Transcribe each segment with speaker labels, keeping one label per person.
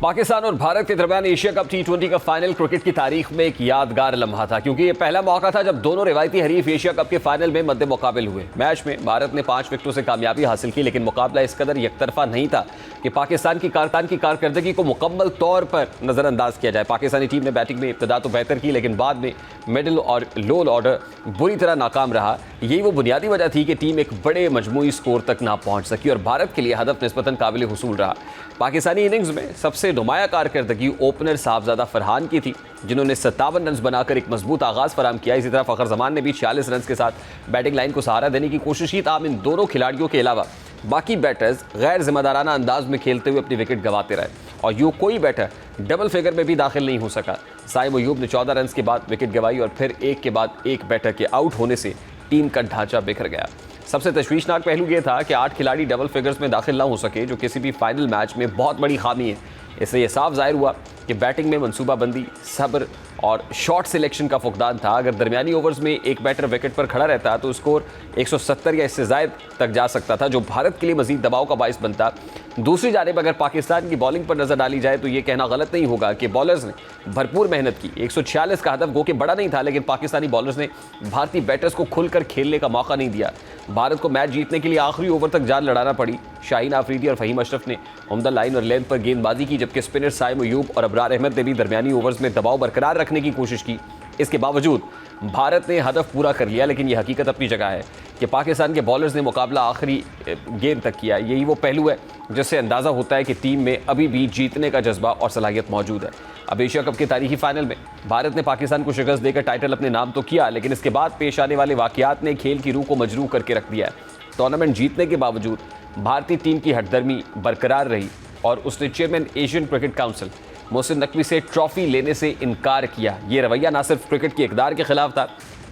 Speaker 1: पाकिस्तान और भारत के दरमियान एशिया कप T20 का फाइनल क्रिकेट की तारीख में एक यादगार लम्हा था, क्योंकि ये पहला मौका था जब दोनों रिवायती हरीफ एशिया कप के फाइनल में मद्दे मुकाबिल हुए। मैच में भारत ने 5 विकेटों से कामयाबी हासिल की, लेकिन मुकाबला इस कदर एकतरफा नहीं था कि पाकिस्तान की कारकर्दगी को मुकम्मल तौर पर नजरअंदाज किया जाए। पाकिस्तानी टीम ने बैटिंग में इब्तिदा तो बेहतर की, लेकिन बाद में मिडिल और लो ऑर्डर बुरी तरह नाकाम रहा। यही वो बुनियादी वजह थी कि टीम एक बड़े मजमूई स्कोर तक ना पहुंच सकी और भारत के लिए हदफ निस्बतन काबिल हुसूल रहा। पाकिस्तानी इनिंग्स में सबसे नुमाया कारकर्दगी ओपनर साहबजादा फरहान की थी, जिन्होंने 57 रन बनाकर एक मजबूत आगाज फराम किया। इसी तरह फखर जमान ने भी 46 रन के साथ बैटिंग लाइन को सहारा देने की कोशिश की। ताहम इन दोनों खिलाड़ियों के अलावा बाकी बैटर्स गैर जिम्मेदाराना अंदाज में खेलते हुए अपनी विकेट गंवाते रहे और यूं कोई बैटर डबल फिगर में भी दाखिल नहीं हो सका। साइम अयूब ने 14 रन के बाद विकेट गंवाई और फिर एक के बाद एक बैटर के आउट होने से टीम का ढांचा बिखर गया। सबसे तशवीशनाक पहलू यह था कि 8 खिलाड़ी डबल फिगर्स में दाखिल ना हो सके, जो किसी भी फाइनल मैच में बहुत बड़ी खामी है। इससे यह साफ जाहिर हुआ कि बैटिंग में मनसूबाबंदी, सब्र और शॉट सिलेक्शन का फुकदान था। अगर दरमियानी ओवर्स में एक बैटर विकेट पर खड़ा रहता तो स्कोर 170 या इससे ज़ायद तक जा सकता था, जो भारत के लिए मजीद दबाव का बाइस बनता। दूसरी जानिब अगर पाकिस्तान की बॉलिंग पर नजर डाली जाए तो ये कहना गलत नहीं होगा कि बॉलर्स ने भरपूर मेहनत की। 146 का हदफ गो के बड़ा नहीं था, लेकिन पाकिस्तानी बॉलर्स ने भारतीय बैटर्स को खुलकर खेलने का मौका नहीं दिया। भारत को मैच जीतने के लिए आखिरी ओवर तक जान लड़ाना पड़ी। शाहीन आफरीदी और फहीम अशरफ ने उम्दा लाइन और लेंथ पर गेंदबाजी की, जबकि स्पिनर साइम अयूब और अबरार अहमद ने भी दरमियानी ओवर्स में दबाव बरकरार रखने की कोशिश की। इसके बावजूद भारत ने हदफ पूरा कर लिया, लेकिन यह हकीकत अपनी जगह है कि पाकिस्तान के बॉलर्स ने मुकाबला आखिरी गेंद तक किया। यही वो पहलू है जिससे अंदाज़ा होता है कि टीम में अभी भी जीतने का जज्बा और सलाहियत मौजूद है। अब एशिया कप के तारीखी फाइनल में भारत ने पाकिस्तान को शिकस्त देकर टाइटल अपने नाम तो किया, लेकिन इसके बाद पेश आने वाले वाक़यात ने खेल की रूह को मजरूह करके रख दिया है। टूर्नामेंट जीतने के बावजूद भारतीय टीम की हटदर्मी बरकरार रही और उसने chairman Asian cricket council Mohsin Naqvi से ट्रॉफी लेने से इनकार किया। ये रवैया ना सिर्फ क्रिकेट की इक़दार के खिलाफ था,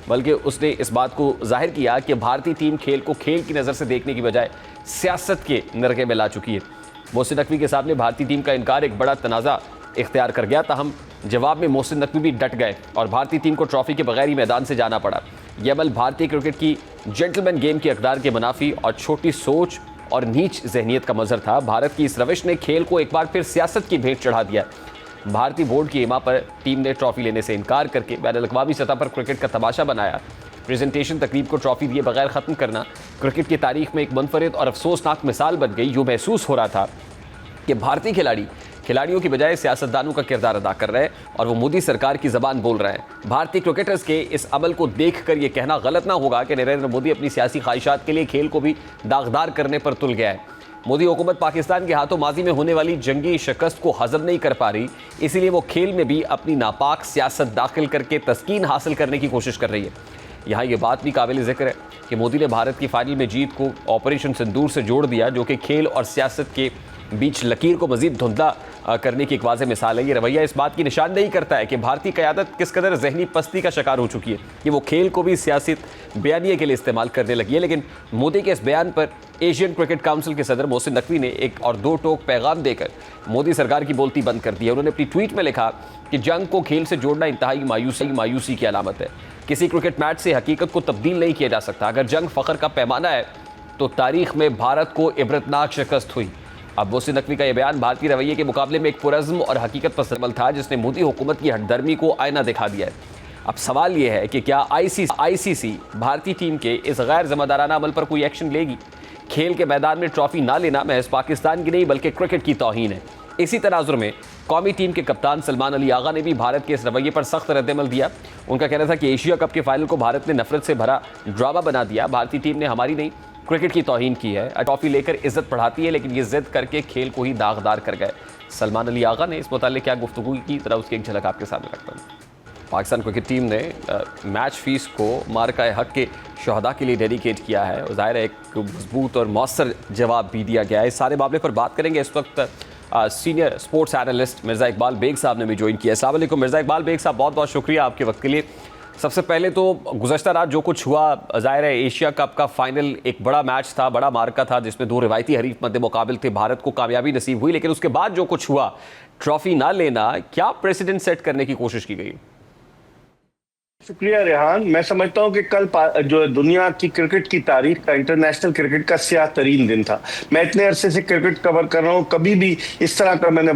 Speaker 1: बल्कि उसने इस बात को जाहिर किया कि भारतीय टीम खेल को खेल की नज़र से देखने की बजाय सियासत के नरके में ला चुकी है। मोहसिन नकवी के सामने भारतीय टीम का इनकार एक बड़ा तनाज़ा इख्तियार कर गया। ताहम जवाब में मोहसिन नकवी भी डट गए और भारतीय टीम को ट्रॉफी के बगैर ही मैदान से जाना पड़ा। यह अमल भारतीय क्रिकेट की जेंटलमैन गेम की इक़दार के मुनाफी और छोटी सोच और नीच जहनीत का मजहर था। भारत की इस रविश ने खेल को एक बार फिर सियासत की भेंट चढ़ा दिया। भारतीय बोर्ड की इमा पर टीम ने ट्रॉफी लेने से इनकार करके बैनुल-अक़वामी सतह पर क्रिकेट का तमाशा बनाया। प्रेजेंटेशन तकरीब को ट्रॉफी दिए बगैर ख़त्म करना क्रिकेट की तारीख में एक मुनफरिद और अफसोसनाक मिसाल बन गई। यूँ महसूस हो रहा था कि भारतीय खिलाड़ियों की बजाय सियासतदानों का किरदार अदा कर रहे हैं और वो मोदी सरकार की ज़बान बोल रहे हैं। भारतीय क्रिकेटर्स के इस अमल को देख कर ये कहना गलत ना होगा कि नरेंद्र मोदी अपनी सियासी ख्वाहिशात के लिए खेल को भी दागदार करने पर तुल गया है। मोदी हुकूमत पाकिस्तान के हाथों माजी में होने वाली जंगी शिकस्त को हजम नहीं कर पा रही, इसीलिए वो खेल में भी अपनी नापाक सियासत दाखिल करके तस्कीन हासिल करने की कोशिश कर रही है। यहाँ ये बात भी काबिल ज़िक्र है कि मोदी ने भारत की फाइनल में जीत को ऑपरेशन सिंदूर से जोड़ दिया, जो कि खेल और सियासत के बीच लकीर को मजीद धुंधला करने की एक वाज़ेह मिसाल है। ये रवैया इस बात की निशानदेही करता है कि भारतीय क़यादत किस कदर जहनी पस्ती का शिकार हो चुकी है कि वो खेल को भी सियासत बयानिए के लिए इस्तेमाल करने लगी है। लेकिन मोदी के इस बयान पर एशियन क्रिकेट काउंसिल के सदर मोहसिन नकवी ने एक और दो टोक पैगाम देकर मोदी सरकार की बोलती बंद कर दी है। उन्होंने अपनी ट्वीट में लिखा कि जंग को खेल से जोड़ना इंतहाई मायूसी की अलामत है। किसी क्रिकेट मैच से हकीकत को तब्दील नहीं किया जा सकता। अगर जंग फ़ख्र का पैमाना है तो तारीख में भारत को इबरतनाक शिकस्त हुई। अब मोहसिन नकवी का यह बयान भारतीय रवैये के मुकाबले में एक पुरज़्म और हकीकत पसंद अमल था, जिसने मोदी हुकूमत की हटदर्मी को आईना दिखा दिया है। अब सवाल यह है कि क्या आईसीसी भारतीय टीम के इस गैर ज़िम्मेदाराना अमल पर कोई एक्शन लेगी? खेल के मैदान में ट्रॉफी ना लेना महज पाकिस्तान की नहीं बल्कि क्रिकेट की तौहीन है। इसी तनाजुर में कौमी टीम के कप्तान सलमान अली आगा ने भी भारत के इस रवैये पर सख्त रद्दअमल दिया। उनका कहना था कि एशिया कप के फाइनल को भारत ने नफरत से भरा ड्रामा बना दिया। भारतीय टीम ने हमारी नहीं क्रिकेट की तौहीन की है। ट्रॉफी लेकर इज्जत बढ़ाती है, लेकिन ये जिद करके खेल को ही दागदार कर गए। सलमान अली आगा ने इस मुताल्लिक़ क्या गुफ्तगू की, तरह उसकी एक झलक आपके सामने रखता हूँ। पाकिस्तान क्रिकेट टीम ने मैच फीस को मार्का हक के शहदा के लिए डेडिकेट किया है। ज़ाहिर है एक मजबूत और मौसर जवाब भी दिया गया है। इस सारे मामले पर बात करेंगे। इस वक्त senior sports analyst Mirza Iqbal Beg sahab ने भी ज्वाइन किया। अस्सलाम वालेकुम मिर्ज़ा इकबाल बेग साहब, बहुत बहुत शुक्रिया आपके वक्त के लिए। सबसे पहले तो गुज़श्ता रात जो कुछ हुआ, ज़ाहिर है एशिया कप का फाइनल एक बड़ा मैच था, बड़ा मार्का था, जिसमें दो रिवायती हरीफ मद्दे मुकाबिल थे। भारत को कामयाबी नसीब हुई, लेकिन उसके बाद जो कुछ हुआ, ट्रॉफी ना लेना, क्या प्रेसिडेंट सेट करने की कोशिश की गई?
Speaker 2: शुक्रिया रेहान। मैं समझता हूं कि कल जो दुनिया की क्रिकेट की तारीख का, इंटरनेशनल क्रिकेट का स्याह तरीन दिन था। मैं इतने अरसे से क्रिकेट कवर कर रहा हूं, कभी भी इस तरह का मैंने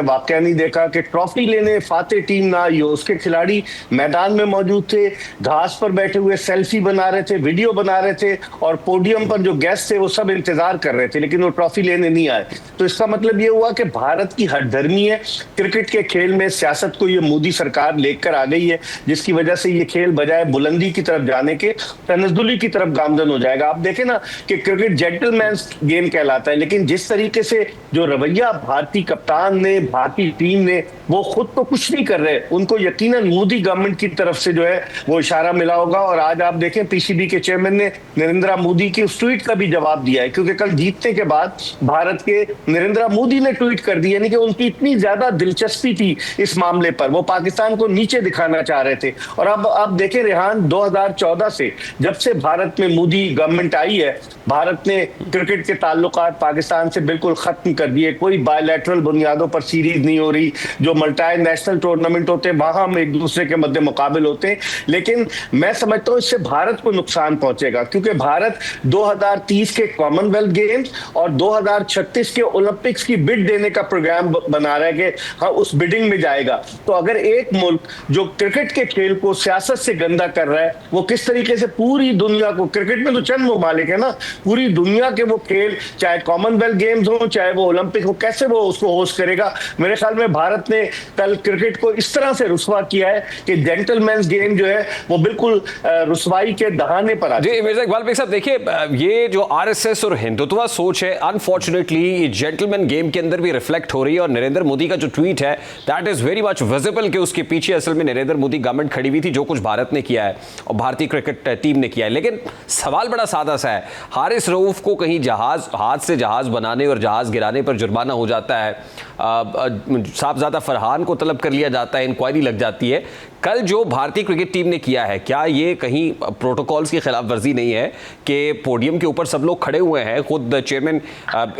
Speaker 2: वाकया नहीं देखा कि ट्रॉफी लेने फाते टीम ना आई हो। उसके खिलाड़ी मैदान में मौजूद थे, घास पर बैठे हुए सेल्फी बना रहे थे, वीडियो बना रहे थे, और पोडियम पर जो गेस्ट थे वो सब इंतजार कर रहे थे, लेकिन वो ट्रॉफी लेने नहीं आए। तो इसका मतलब ये हुआ कि भारत की हठधर्मी है क्रिकेट के खेल में, सियासत को ये मोदी सरकार लेकर आ गई है, जिसकी वजह से ये खेल बजाय बुलंदी की तरफ जाने के तनज़्ज़ुली की तरफ गामजन हो जाएगा। आप देखें ना कि क्रिकेट जेंटलमैन्स गेम कहलाता है, लेकिन जिस तरीके से जो रवैया भारतीय कप्तान ने, भारतीय टीम ने, वो खुद तो कुछ नहीं कर रहे, उनको यकीनन मोदी गवर्नमेंट की तरफ से जो है वो इशारा मिला होगा। और आज आप देखें पीसीबी के चेयरमैन ने नरेंद्र मोदी की उस ट्वीट का भी जवाब दिया है, क्योंकि कल जीतने के बाद भारत के नरेंद्र मोदी ने ट्वीट कर दिया, यानी कि उनकी इतनी ज्यादा दिलचस्पी थी इस मामले पर, वो पाकिस्तान को नीचे दिखाना चाह रहे थे। और अब आप देखें रेहान, 2014 से जब से भारत में मोदी गवर्नमेंट आई है, भारत ने क्रिकेट के ताल्लुकात पाकिस्तान से बिल्कुल खत्म कर दिए। कोई बायलैटरल बुनियादों पर सीरीज नहीं हो रही, जो मल्टी नेशनल टूर्नामेंट होते हैं वहां हम एक दूसरे के मध्य मुकाबले होते हैं। लेकिन मैं समझता हूं इससे भारत को नुकसान पहुंचेगा, क्योंकि भारत 2030 के कॉमनवेल्थ गेम्स और 2036 के ओलंपिक्स की बिड देने का प्रोग्राम बना रहा है कि हाँ उस बिडिंग में जाएगा। तो अगर एक मुल्क जो क्रिकेट के खेल को सियासत से गंदा कर रहा है, वो किस तरीके से पूरी दुनिया को, क्रिकेट में तो चंद ममालिक है ना, पूरी दुनिया के वो खेल, चाहे कॉमनवेल्थ गेम्स हो चाहे वो ओलंपिक हो, कैसे वो उसको होस्ट करेगा। मेरे ख्याल में भारत ने कल क्रिकेट को इस तरह से रुस्वा किया है कि जेंटलमैन्स गेम जो है वो बिल्कुल रुस्वाई के दहाने पर आ
Speaker 1: जी। मिर्जा इकबाल भाई साहब, देखिए ये जो आरएसएस और हिंदुत्व सोच है, अनफॉर्चुनेटली जेंटलमैन गेम के अंदर भी रिफ्लेक्ट हो रही है। और नरेंद्र मोदी का जो ट्वीट है that is very much visible कि उसके पीछे असल में नरेंद्र मोदी गवर्नमेंट खड़ी हुई थी, जो कुछ भारत ने किया है और भारतीय क्रिकेट टीम ने किया है। लेकिन सवाल बड़ा सादा सा है, हारिस रऊफ को कहीं जहाज, हाथ से जहाज बनाने और जहाज गिराने पर जुर्माना हो जाता है, साहबजादा फरहान को तलब कर लिया जाता है, इंक्वायरी लग जाती है। कल जो भारतीय क्रिकेट टीम ने किया है, क्या ये कहीं प्रोटोकॉल्स की खिलाफ वर्जी नहीं है कि पोडियम के ऊपर सब लोग खड़े हुए हैं, खुद चेयरमैन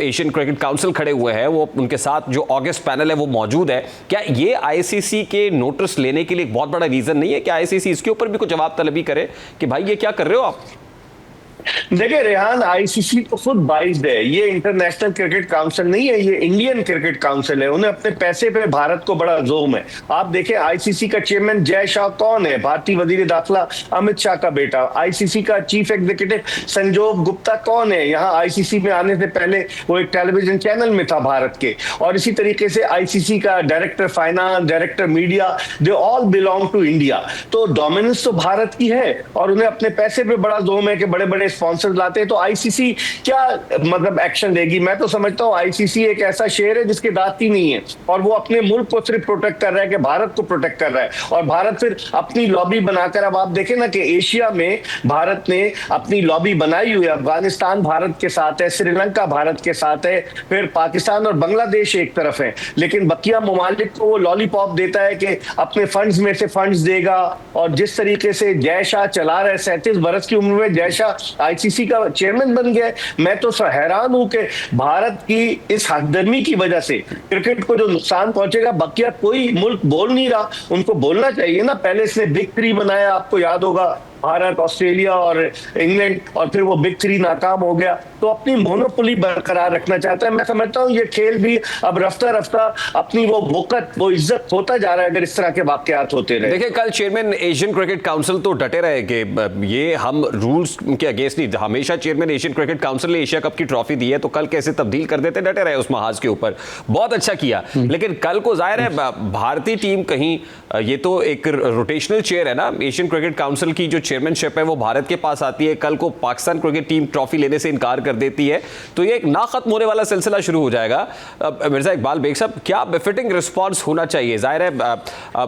Speaker 1: एशियन क्रिकेट काउंसिल खड़े हुए हैं, वो उनके साथ जो ऑगस्ट पैनल है वो मौजूद है। क्या ये आईसीसी के नोटिस लेने के लिए एक बहुत बड़ा रीजन नहीं है कि आईसीसी इसके ऊपर भी कुछ जवाब तलबी करे कि भाई ये क्या कर रहे हो आप?
Speaker 2: देखिए रेहान, आईसीसी तो खुद बाइज्ड है, ये इंटरनेशनल क्रिकेट काउंसिल नहीं है, ये इंडियन क्रिकेट काउंसिल है। उन्हें अपने पैसे पे भारत को बड़ा जोम है। आप देखें आईसीसी का चेयरमैन जय शाह कौन है? भारतीय वजीर दाखिला अमित शाह का बेटा। आईसीसी का चीफ एग्जीक्यूटिव संजोग गुप्ता कौन है? यहाँ आईसीसी में आने से पहले वो एक टेलीविजन चैनल में था भारत के। और इसी तरीके से आईसीसी का director finance, director media, they all belong to India. तो डोमिनेंस तो भारत की है और उन्हें अपने पैसे पे बड़ा जोम है कि बड़े बड़े स्पॉन्सर लाते हैं। तो आईसीसी क्या मतलब एक्शन लेगी? मैं तो समझता हूं आईसीसी एक ऐसा शेर है जिसके दांत ही नहीं है, और वो अपने मुल्क को सिर्फ प्रोटेक्ट कर रहा है, कि भारत को प्रोटेक्ट कर रहा है। और भारत फिर अपनी लॉबी बनाकर, अब आप देखें ना कि एशिया में भारत ने अपनी लॉबी बनाई हुई है। अफगानिस्तान भारत के साथ है, श्रीलंका भारत के साथ है, फिर पाकिस्तान और बांग्लादेश एक तरफ है। लेकिन बकिया ममालिक को वो लॉलीपॉप देता है कि अपने फंड्स में से फंड्स देगा। और जिस तरीके से जय शाह चला रहा है, 37 बरस की उम्र में जय शाह आईसीसी का चेयरमैन बन गया। मैं तो हैरान हूं कि भारत की इस हकदर्मी की वजह से क्रिकेट को जो नुकसान पहुंचेगा, बकिया कोई मुल्क बोल नहीं रहा। उनको बोलना चाहिए ना। पहले इसने बिग 3 बनाया, आपको याद होगा, भारत, ऑस्ट्रेलिया और इंग्लैंड, और फिर वो बिग 3 नाकाम हो गया। तो अपनी मोनोपोली बरकरार रखना चाहता है। मैं समझता हूँ ये खेल भी अब रफ्ता रफ्ता अपनी वो वक़्त, वो इज्जत होता जा रहा है अगर इस तरह के वाकयात होते रहे।
Speaker 1: देखिए कल चेयरमैन एशियन क्रिकेट काउंसिल तो डटे रहे कि ये हम रूल्स के अगेंस्ट नहीं। हमेशा चेयरमैन एशियन क्रिकेट काउंसिल ने एशिया कप की ट्रॉफी दी है, तो कल कैसे तब्दील कर देते, डटे रहे उस महाज के ऊपर। बहुत अच्छा किया। लेकिन कल को जाहिर है भारतीय टीम कहीं, ये तो एक रोटेशनल चेयर है ना, एशियन क्रिकेट काउंसिल की जो चेयरमैनशिप है वो भारत के पास आती है। कल को पाकिस्तान क्रिकेट टीम ट्रॉफी लेने से इनकार कर देती है, तो ये एक ना खत्म होने वाला सिलसिला शुरू हो जाएगा। मिर्जा इकबाल बेग साहब, क्या बेफिटिंग रिस्पांस होना चाहिए? जाहिर है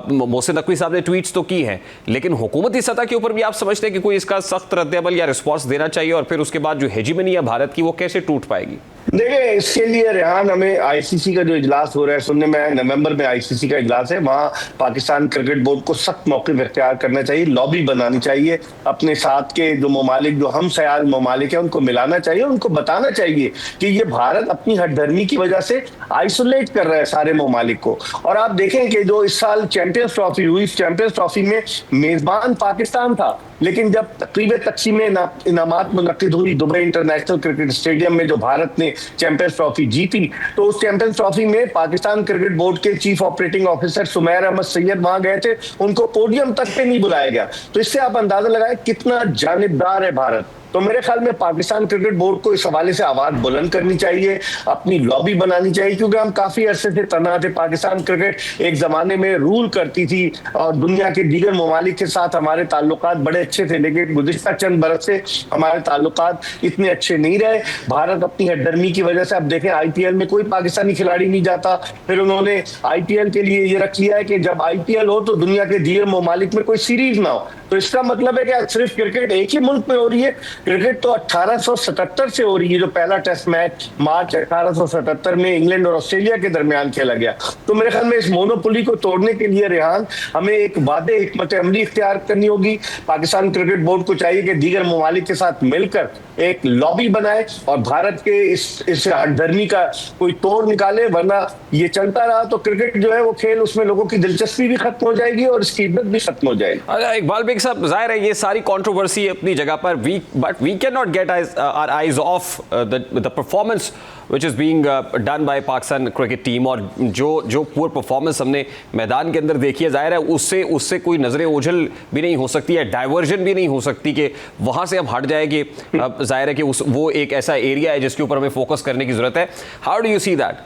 Speaker 1: मोहसिन नकवी साहब ने ट्वीट्स तो की हैं, लेकिन हुकूमती सतह के ऊपर भी आप समझते हैं कि कोई इसका सख्त रद्द-ए-अमल या रिस्पांस देना चाहिए, और फिर उसके बाद जो हेजिमनी है भारत की वो कैसे टूट पाएगी?
Speaker 2: देखिए, इसके लिए रेहान हमें आईसीसी का जो इजलास हो रहा है सुनने में आया, नवंबर में आईसीसी का इजलास है, वहां पाकिस्तान क्रिकेट बोर्ड को सख्त मौक़िफ़ इख्तियार करना चाहिए, लॉबी बनानी चाहिए, अपने साथ के जो ममालिक, जो हम सयाल ममालिक हैं, उनको मिलाना चाहिए, उनको बताना चाहिए कि ये भारत अपनी हठधर्मी की वजह से आइसोलेट कर रहा है सारे ममालिक को। और आप देखें कि जो इस साल चैंपियंस ट्रॉफी हुई, इस चैंपियंस ट्रॉफी में मेजबान पाकिस्तान था, लेकिन जब तकरीब तकसीम इनामात मुनक्किद हुई दुबई इंटरनेशनल क्रिकेट स्टेडियम में, जो भारत ने चैंपियंस ट्रॉफी जीती, तो उस चैंपियंस ट्रॉफी में पाकिस्तान क्रिकेट बोर्ड के chief operating officer Sumair Ahmed Syed वहां गए थे, उनको पोडियम तक पे नहीं बुलाया गया। तो इससे आप अंदाजा लगाएं कितना जानिबदार है भारत। तो मेरे ख्याल में पाकिस्तान क्रिकेट बोर्ड को इस हवाले से आवाज बुलंद करनी चाहिए, अपनी लॉबी बनानी चाहिए, क्योंकि हम काफी अरसे से तन्हा थे। पाकिस्तान क्रिकेट एक जमाने में रूल करती थी और दुनिया के दीगर ममालिक के साथ हमारे ताल्लुकात बड़े अच्छे थे, लेकिन गुज़िश्ता चंद बरस से हमारे ताल्लुकात इतने अच्छे नहीं रहे। भारत अपनी हठधर्मी की वजह से, अब देखें आईपीएल में कोई पाकिस्तानी खिलाड़ी नहीं जाता। फिर उन्होंने आईपीएल के लिए ये रख लिया है कि जब आईपीएल हो तो दुनिया के दीगर ममालिक में कोई सीरीज ना हो। तो इसका मतलब है कि सिर्फ क्रिकेट एक ही मुल्क में हो रही है। क्रिकेट तो 1877 से हो रही है, जो पहला टेस्ट मैच मार्च 1877 में इंग्लैंड और ऑस्ट्रेलिया के दरमियान खेला गया। तो मेरे ख्याल में इस मोनोपोली को तोड़ने के लिए रेहान हमें एक वादे हिकमत अमली इख्तियार करनी होगी। पाकिस्तान क्रिकेट बोर्ड को चाहिए कि दीगर ममालिक के साथ मिलकर एक लॉबी बनाए और भारत के इस हठधर्मी का कोई तोड़ निकाले, वरना ये चलता रहा तो क्रिकेट जो है वो खेल, उसमें लोगों की दिलचस्पी भी खत्म हो जाएगी और इसकी इज्जत भी खत्म हो जाएगी।
Speaker 1: इकबाल बेग साहब, जाहिर है ये सारी कंट्रोवर्सी अपनी जगह पर, but we can not get our eyes off the performance which is being done by Pakistan cricket team. और जो पुअर परफॉर्मेंस हमने मैदान के अंदर देखी है, जाहिर है उससे कोई नजरें ओझल भी नहीं हो सकती है, डाइवर्जन भी नहीं हो सकती कि वहाँ से हम हट जाएंगे। अब जाहिर है कि वो एक ऐसा एरिया है जिसके ऊपर हमें फोकस करने की जरूरत है। How do you see that?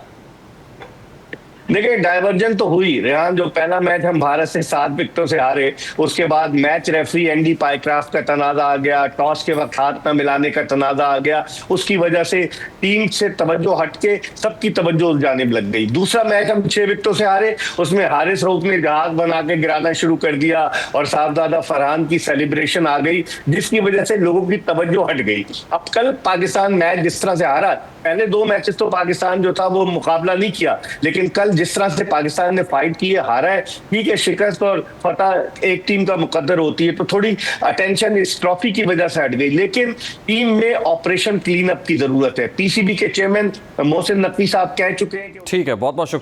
Speaker 2: देखिए, डाइवर्जन तो हुई रेहान। जो पहला मैच हम भारत से 7 विकेटों से हारे, उसके बाद मैच रेफरी एंडी पाइक्राफ्ट का तनाजा आ गया, टॉस के वक्त हाथ न मिलाने का तनाजा आ गया, उसकी वजह से टीम से तवज्जो हटके सबकी तवज्जो उस जानिब लग गई। दूसरा मैच हम 6 विकेटों से हारे, उसमें हारिस रऊफ ने जहाज बना के गिराना शुरू कर दिया और साहबजादा फरहान की सेलिब्रेशन आ गई, जिसकी वजह से लोगों की तवज्जो हट गई। अब कल पाकिस्तान मैच जिस तरह से हारा, पहले 2 मैचेस तो पाकिस्तान जो था वो मुकाबला नहीं किया, लेकिन कल जिस तरह से पाकिस्तान ने फाइट की है, हारा है। ठीक है, शिकस्त और फतह एक टीम का मुकद्दर होती है, तो थोड़ी अटेंशन इस ट्रॉफी की वजह से हट गई, लेकिन टीम में ऑपरेशन क्लीन अप की जरूरत है। पीसीबी के चेयरमैन मोहसिन नकवी साहब कह चुके हैं कि
Speaker 1: ठीक है, बहुत बहुत शुक्रिया।